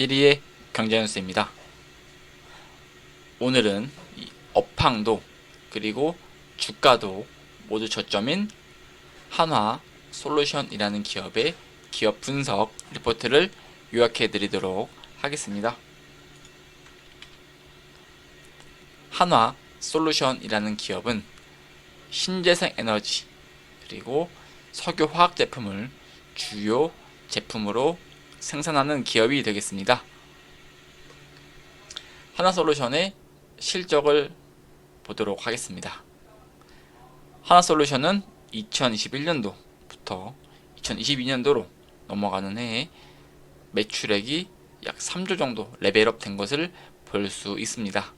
1위의 경제뉴스입니다. 오늘은 이 업황도 그리고 주가도 모두 저점인 한화솔루션이라는 기업의 기업 분석 리포트를 요약해 드리도록 하겠습니다. 한화솔루션이라는 기업은 신재생 에너지 그리고 석유화학 제품을 주요 제품으로 생산하는 기업이 되겠습니다. 한화솔루션의 실적을 보도록 하겠습니다. 한화솔루션은 2021년도부터 2022년도로 넘어가는 해에 매출액이 약 3조 정도 레벨업 된 것을 볼 수 있습니다.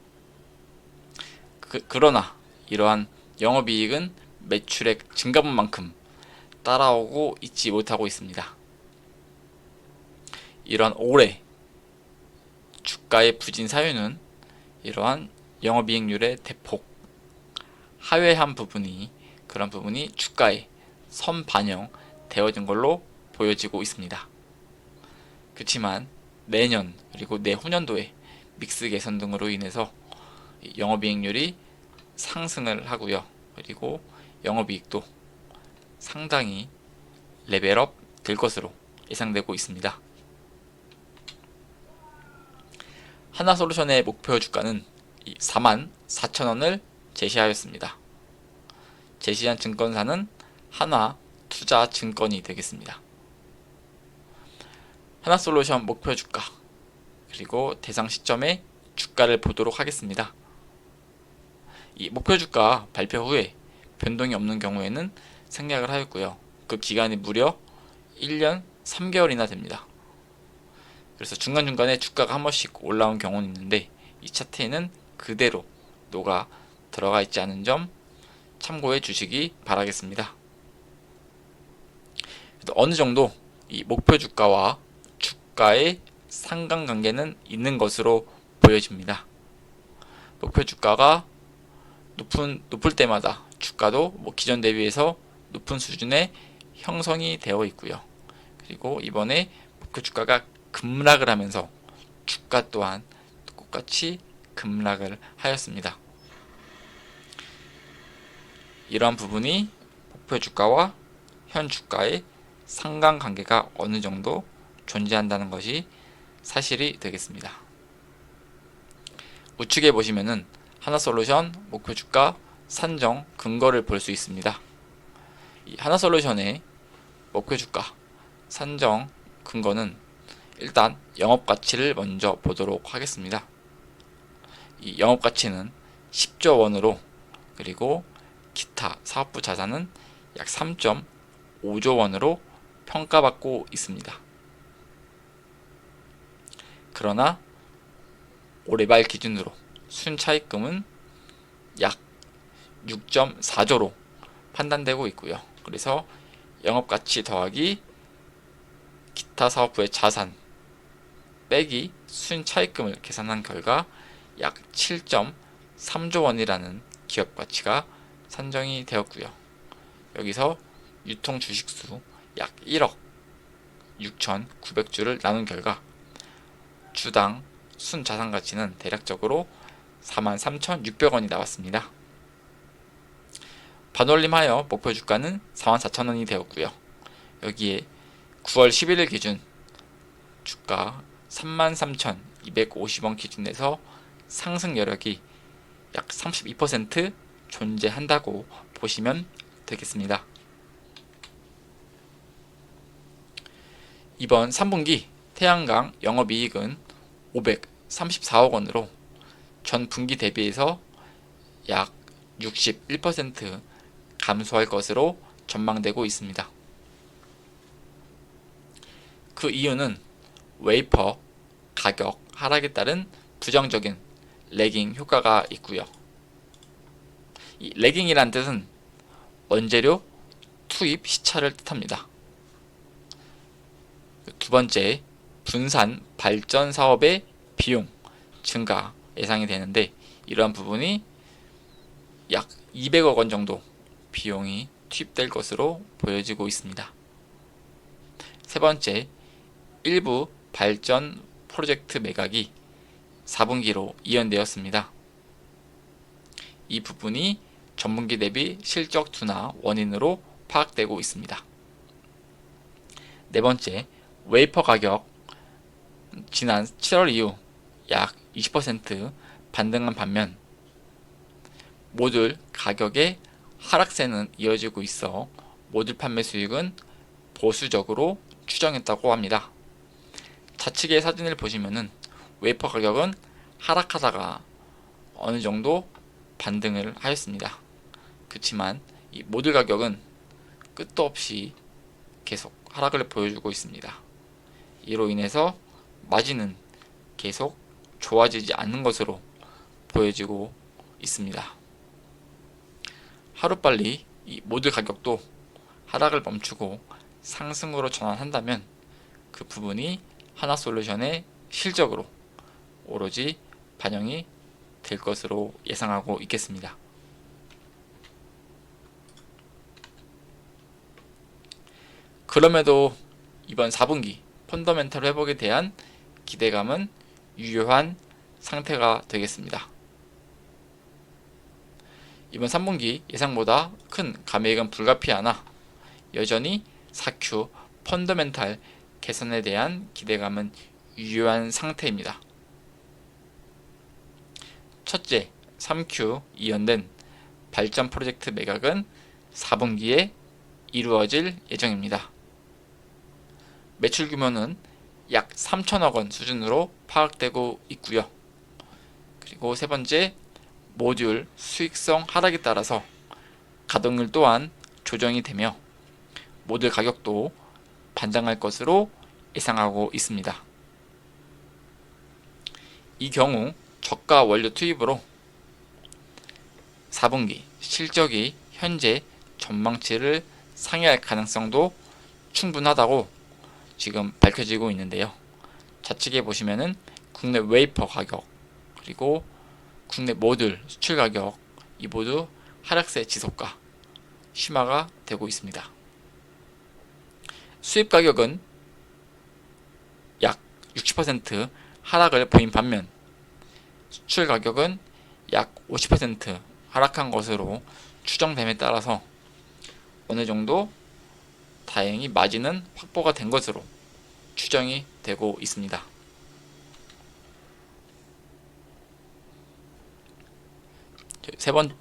그러나 이러한 영업이익은 매출액 증가분만큼 따라오고 있지 못하고 있습니다. 이러한 올해 주가의 부진 사유는 이러한 영업이익률의 대폭 하회한 부분이 그런 부분이 주가에 선반영 되어진 걸로 보여지고 있습니다. 그렇지만 내년 그리고 내후년도에 믹스 개선 등으로 인해서 영업이익률이 상승을 하고요. 그리고 영업이익도 상당히 레벨업 될 것으로 예상되고 있습니다. 한화솔루션의 목표 주가는 44,000원을 제시하였습니다. 제시한 증권사는 한화투자증권이 되겠습니다. 한화솔루션 목표 주가 그리고 대상 시점의 주가를 보도록 하겠습니다. 이 목표 주가 발표 후에 변동이 없는 경우에는 생략을 하였고요. 그 기간이 무려 1년 3개월이나 됩니다. 그래서 중간중간에 주가가 한 번씩 올라온 경우는 있는데 이 차트에는 그대로 녹아 들어가 있지 않은 점 참고해 주시기 바라겠습니다. 어느 정도 이 목표 주가와 주가의 상관관계는 있는 것으로 보여집니다. 목표 주가가 높을 때마다 주가도 기존 대비해서 높은 수준의 형성이 되어 있고요. 그리고 이번에 목표 주가가 급락을 하면서 주가 또한 똑같이 급락을 하였습니다. 이러한 부분이 목표 주가와 현 주가의 상관관계가 어느 정도 존재한다는 것이 사실이 되겠습니다. 우측에 보시면은 한화솔루션 목표 주가 산정 근거를 볼 수 있습니다. 이 한화솔루션의 목표 주가 산정 근거는 일단 영업가치를 먼저 보도록 하겠습니다. 이 영업가치는 10조 원으로 그리고 기타 사업부 자산은 약 3.5조 원으로 평가받고 있습니다. 그러나 올해 말 기준으로 순차익금은 약 6.4조로 판단되고 있고요. 그래서 영업가치 더하기 기타 사업부의 자산 빼기 순차익금을 계산한 결과 약 7.3조 원이라는 기업가치가 산정이 되었고요. 여기서 유통 주식수 약 1억 6,900주를 나눈 결과 주당 순자산가치는 대략적으로 43,600원이 나왔습니다. 반올림하여 목표 주가는 44,000원이 되었고요. 여기에 9월 11일 기준 주가 33,250원 기준에서 상승 여력이 약 32% 존재한다고 보시면 되겠습니다. 이번 3분기 태양광 영업이익은 534억 원으로 전 분기 대비해서 약 61% 감소할 것으로 전망되고 있습니다. 그 이유는 웨이퍼 가격 하락에 따른 부정적인 레깅 효과가 있고요. 이 레깅이란 뜻은 원재료 투입 시차를 뜻합니다. 두 번째, 분산 발전 사업의 비용 증가 예상이 되는데 이러한 부분이 약 200억 원 정도 비용이 투입될 것으로 보여지고 있습니다. 세 번째, 일부 발전 프로젝트 매각이 4분기로 이연되었습니다. 이 부분이 전분기 대비 실적 둔화 원인으로 파악되고 있습니다. 네 번째, 웨이퍼 가격 지난 7월 이후 약 20% 반등한 반면 모듈 가격의 하락세는 이어지고 있어 모듈 판매 수익은 보수적으로 추정했다고 합니다. 좌측의 사진을 보시면은 웨이퍼 가격은 하락하다가 어느 정도 반등을 하였습니다. 그렇지만 이 모듈 가격은 끝도 없이 계속 하락을 보여주고 있습니다. 이로 인해서 마진은 계속 좋아지지 않는 것으로 보여지고 있습니다. 하루빨리 이 모듈 가격도 하락을 멈추고 상승으로 전환한다면 그 부분이 하나솔루션의 실적으로 오로지 반영이 될 것으로 예상하고 있겠습니다. 그럼에도 이번 4분기 펀더멘털 회복에 대한 기대감은 유효한 상태가 되겠습니다. 이번 3분기 예상보다 큰 감액은 불가피하나 여전히 4Q 펀더멘탈 개선에 대한 기대감은 유효한 상태입니다. 첫째, 3Q 이연된 발전 프로젝트 매각은 4분기에 이루어질 예정입니다. 매출 규모는 약 3천억 원 수준으로 파악되고 있고요. 그리고 세 번째, 모듈 수익성 하락에 따라서 가동률 또한 조정이 되며 모듈 가격도 반등할 것으로 예상하고 있습니다. 이 경우 저가 원료 투입으로 4분기 실적이 현재 전망치를 상회할 가능성도 충분하다고 지금 밝혀지고 있는데요. 좌측에 보시면은 국내 웨이퍼 가격 그리고 국내 모듈 수출 가격 이 모두 하락세 지속과 심화가 되고 있습니다. 수입 가격은 약 60% 하락을 보인 반면 수출 가격은 약 50% 하락한 것으로 추정됨에 따라서 어느 정도 다행히 마진은 확보가 된 것으로 추정이 되고 있습니다.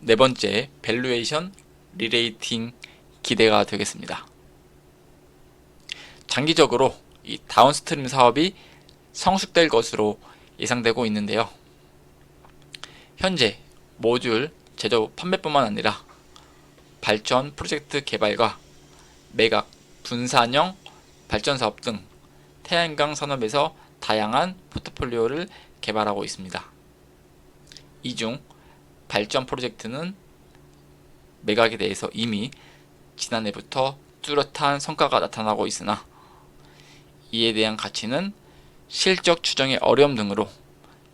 네 번째, 밸류에이션 리레이팅 기대가 되겠습니다. 장기적으로 이 다운스트림 사업이 성숙될 것으로 예상되고 있는데요. 현재 모듈 제조 판매뿐만 아니라 발전 프로젝트 개발과 매각, 분산형 발전 사업 등 태양광 산업에서 다양한 포트폴리오를 개발하고 있습니다. 이 중 발전 프로젝트는 매각에 대해서 이미 지난해부터 뚜렷한 성과가 나타나고 있으나 이에 대한 가치는 실적 추정의 어려움 등으로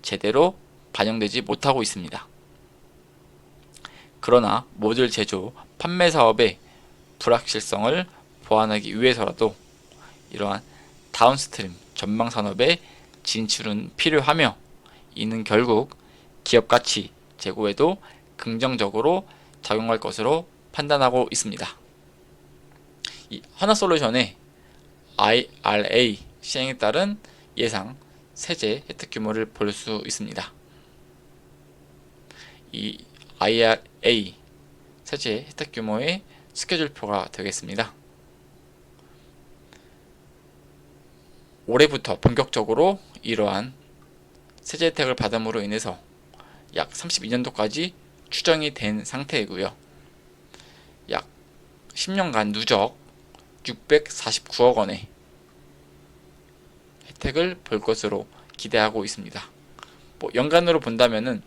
제대로 반영되지 못하고 있습니다. 그러나 모듈 제조, 판매 사업의 불확실성을 보완하기 위해서라도 이러한 다운스트림 전망 산업의 진출은 필요하며 이는 결국 기업 가치 제고에도 긍정적으로 작용할 것으로 판단하고 있습니다. 이 하나솔루션의 IRA 시행에 따른 예상 세제 혜택 규모를 볼 수 있습니다. 이 IRA 세제 혜택 규모의 스케줄표가 되겠습니다. 올해부터 본격적으로 이러한 세제 혜택을 받음으로 인해서 약 32년도까지 추정이 된 상태이고요. 약 10년간 누적 649억 원의 혜택을 볼 것으로 기대하고 있습니다. 연간으로 본다면은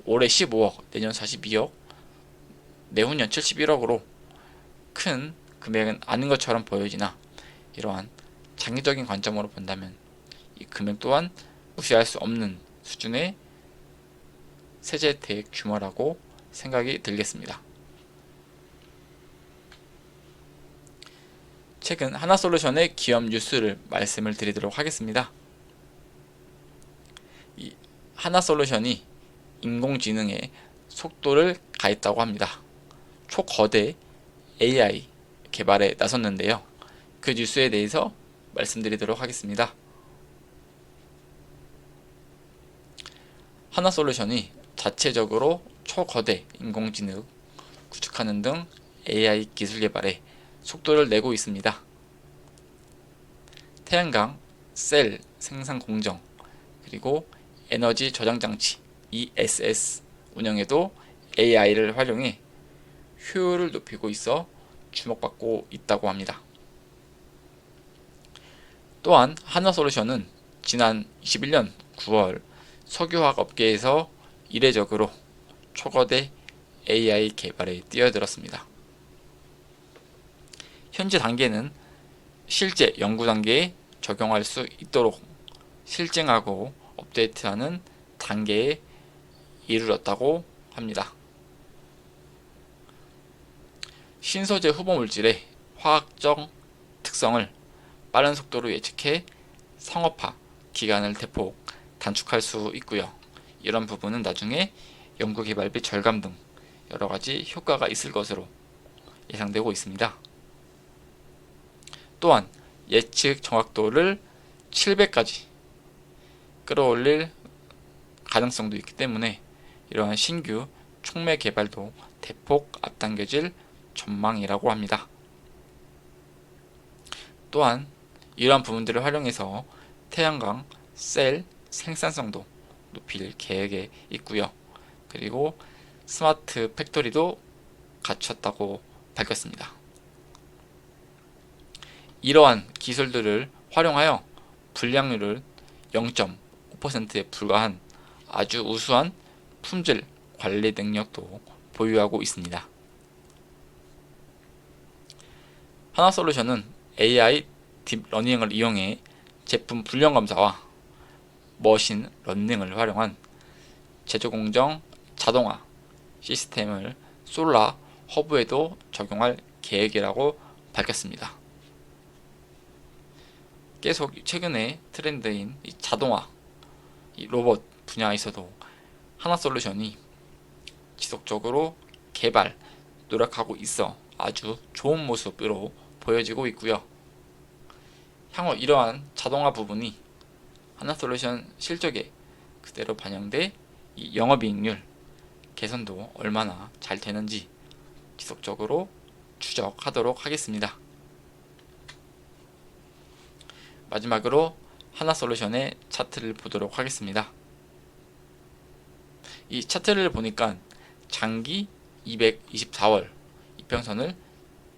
올해 15억, 내년 42억, 내후년 71억으로 큰 금액은 아닌 것처럼 보여지나 이러한 장기적인 관점으로 본다면 이 금액 또한 무시할 수 없는 수준의 세제 혜택 규모라고 생각이 들겠습니다. 최근 하나솔루션의 기업 뉴스를 말씀을 드리도록 하겠습니다. 하나솔루션이 인공지능에 속도를 가했다고 합니다. 초거대 AI 개발에 나섰는데요. 그 뉴스에 대해서 말씀드리도록 하겠습니다. 하나솔루션이 자체적으로 초거대 인공지능 구축하는 등 AI 기술 개발에 속도를 내고 있습니다. 태양광 셀 생산 공정, 그리고 에너지 저장 장치 ESS 운영에도 AI를 활용해 효율을 높이고 있어 주목받고 있다고 합니다. 또한 하나솔루션은 지난 21년 9월 석유화학 업계에서 이례적으로 초거대 AI 개발에 뛰어들었습니다. 현재 단계는 실제 연구 단계에 적용할 수 있도록 실증하고 업데이트하는 단계에 이르렀다고 합니다. 신소재 후보 물질의 화학적 특성을 빠른 속도로 예측해 상업화 기간을 대폭 단축할 수 있고요. 이런 부분은 나중에 연구개발비 절감 등 여러가지 효과가 있을 것으로 예상되고 있습니다. 또한 예측 정확도를 7배까지 끌어올릴 가능성도 있기 때문에 이러한 신규 촉매 개발도 대폭 앞당겨질 전망이라고 합니다. 또한 이러한 부분들을 활용해서 태양광 셀 생산성도 높일 계획에 있고요. 그리고 스마트 팩토리도 갖췄다고 밝혔습니다. 이러한 기술들을 활용하여 불량률을 0.5%에 불과한 아주 우수한 품질 관리 능력도 보유하고 있습니다. 하나솔루션은 AI 딥러닝을 이용해 제품 불량 검사와 머신 러닝을 활용한 제조공정 자동화 시스템을 솔라 허브에도 적용할 계획이라고 밝혔습니다. 계속 최근에 트렌드인 이 자동화, 이 로봇 분야에서도 하나솔루션이 지속적으로 개발, 노력하고 있어 아주 좋은 모습으로 보여지고 있고요. 향후 이러한 자동화 부분이 하나솔루션 실적에 그대로 반영돼 이 영업이익률 개선도 얼마나 잘 되는지 지속적으로 추적하도록 하겠습니다. 마지막으로 하나솔루션의 차트를 보도록 하겠습니다. 이 차트를 보니까 장기 224월 이평선을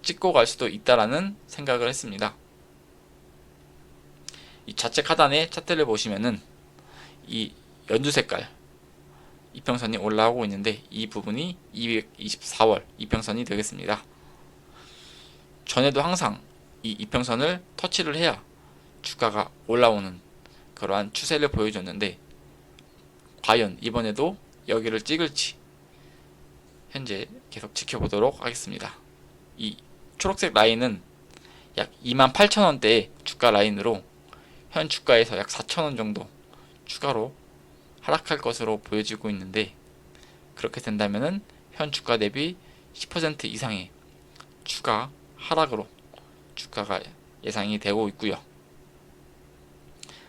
찍고 갈 수도 있다라는 생각을 했습니다. 이 좌측 하단의 차트를 보시면은 이 연두 색깔 이평선이 올라오고 있는데 이 부분이 224월 이평선이 되겠습니다. 전에도 항상 이 이평선을 터치를 해야 주가가 올라오는 그러한 추세를 보여줬는데 과연 이번에도 여기를 찍을지 현재 계속 지켜보도록 하겠습니다. 이 초록색 라인은 약 28,000원대의 주가 라인으로 현 주가에서 약 4,000원 정도 추가로 하락할 것으로 보여지고 있는데 그렇게 된다면은 현 주가 대비 10% 이상의 추가 하락으로 주가가 예상이 되고 있고요.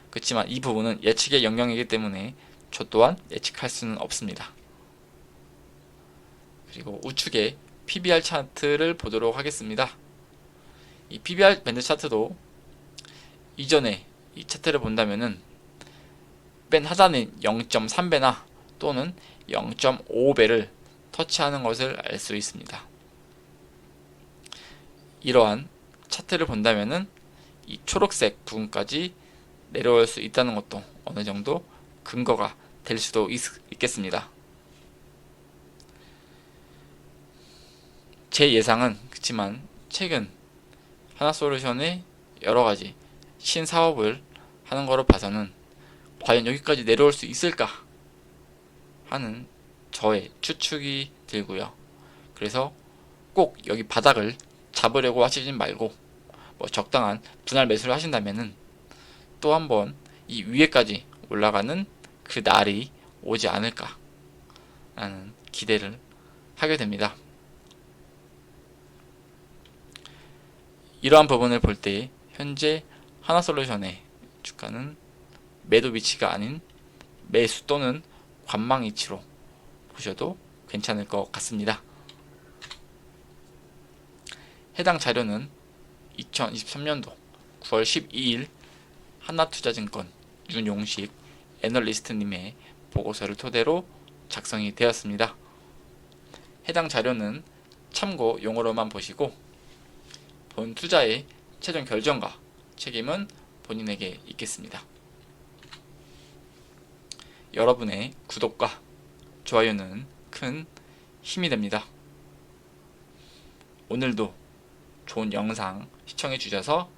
그렇지만 이 부분은 예측의 영역이기 때문에 저 또한 예측할 수는 없습니다. 그리고 우측에 PBR 차트를 보도록 하겠습니다. 이 PBR 밴드 차트도 이전에 이 차트를 본다면은 맨 하단인 0.3배나 또는 0.5배를 터치하는 것을 알 수 있습니다. 이러한 차트를 본다면은 이 초록색 부분까지 내려올 수 있다는 것도 어느 정도 근거가 될 수도 있겠습니다. 제 예상은 그렇지만 최근 하나솔루션의 여러가지 신사업을 하는 거로 봐서는 과연 여기까지 내려올 수 있을까 하는 저의 추측이 들고요. 그래서 꼭 여기 바닥을 잡으려고 하시지 말고 뭐 적당한 분할 매수를 하신다면은 또 한번 이 위에까지 올라가는 그 날이 오지 않을까 라는 기대를 하게 됩니다. 이러한 부분을 볼 때 현재 하나솔루션의 주가는 매도 위치가 아닌 매수 또는 관망 위치로 보셔도 괜찮을 것 같습니다. 해당 자료는 2023년도 9월 12일 하나투자증권 윤용식 애널리스트님의 보고서를 토대로 작성이 되었습니다. 해당 자료는 참고용으로만 보시고 본 투자의 최종 결정과 책임은 본인에게 있겠습니다. 여러분의 구독과 좋아요는 큰 힘이 됩니다. 오늘도 좋은 영상 시청해 주셔서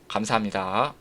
감사합니다.